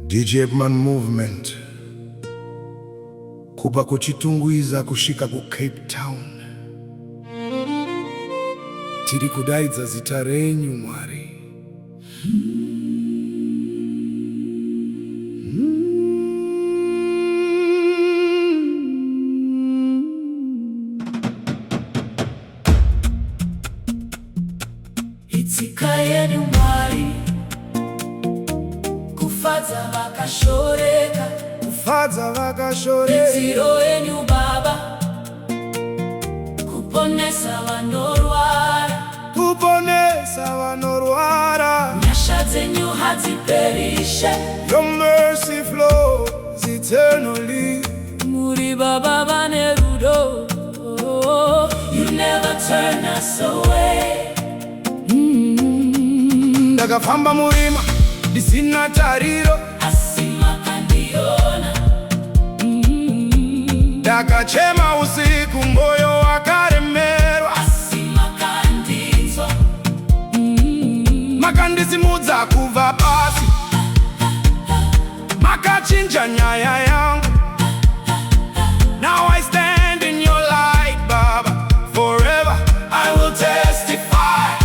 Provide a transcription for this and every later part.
Djpmanmovement kubva kuChitungwiza kusvika kuCape Town. Tiri kudaidza zita renyu Mwari. Itsika Yenyu Mwari, Kufadza vakashoreka, Kufadza vakashoreka. Maitiro enyu Baba, Kuponesa vanorwara, Kuponesa vanorwara. Nyasha dzenyu hadziperi Ishe, Your mercy flows eternally. Muri Baba vane rudo. You never turn us away. Ndakafamba murima, ndisina tariro. Makandiona. Ndakachema usiku, moyo wakaremerwa. Makandiona. Makandisimudza kubva pasi, makachinja nyaya yangu. Now I stand in your light, Baba. Forever I will testify.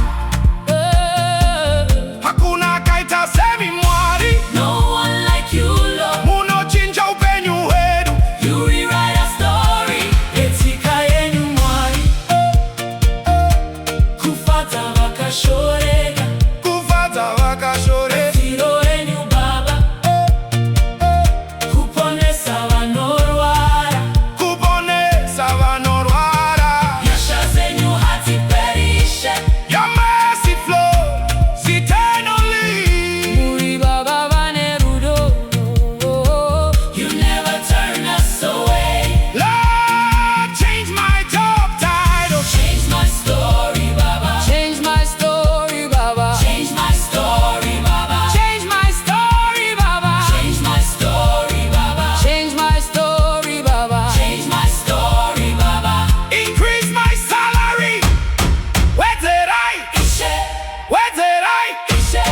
Hakuna kaita semi Mwari. No one like you, Lord. Munochinja upenyu wedu. You rewrite our story. Itsika Yenyu Mwari, Kufadza vakashoreka, Kufadza vakashoreka. Maitiro enyu Baba, Kuponesa vanorwara, Kuponesa vanorwara. Nyasha dzenyu hadziperi Ishe, Your mercy flows eternally. Muri Baba vane rudo. You never turn us away. Lord, change my job title. Change my story, Baba. Change my story, Baba. Change my story, Baba. Change my story, Baba. Change my story, Baba. Change my story, Baba. Change my story, Baba. Increase my salary. Where's it I? Ishe, Where's it I? Ishe,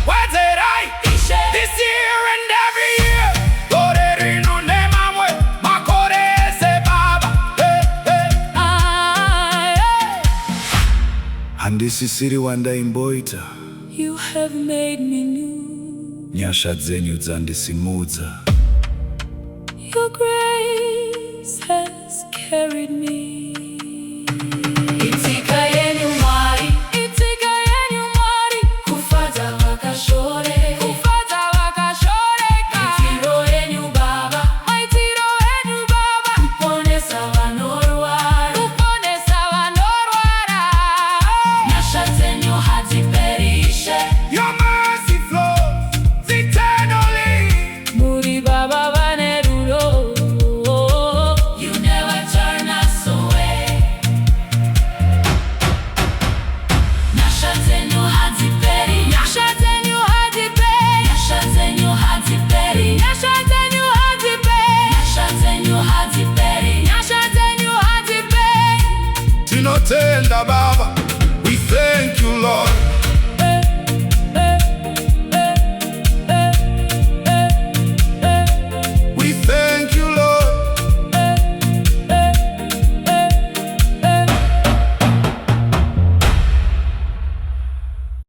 Where's it I? Ishe. This year and every year. Torerino ne mamwe, makorese Baba. Handisisiri wandaimboita. You have made me new. Nyasha dzenyu dzandisimudza. Your grace has carried me.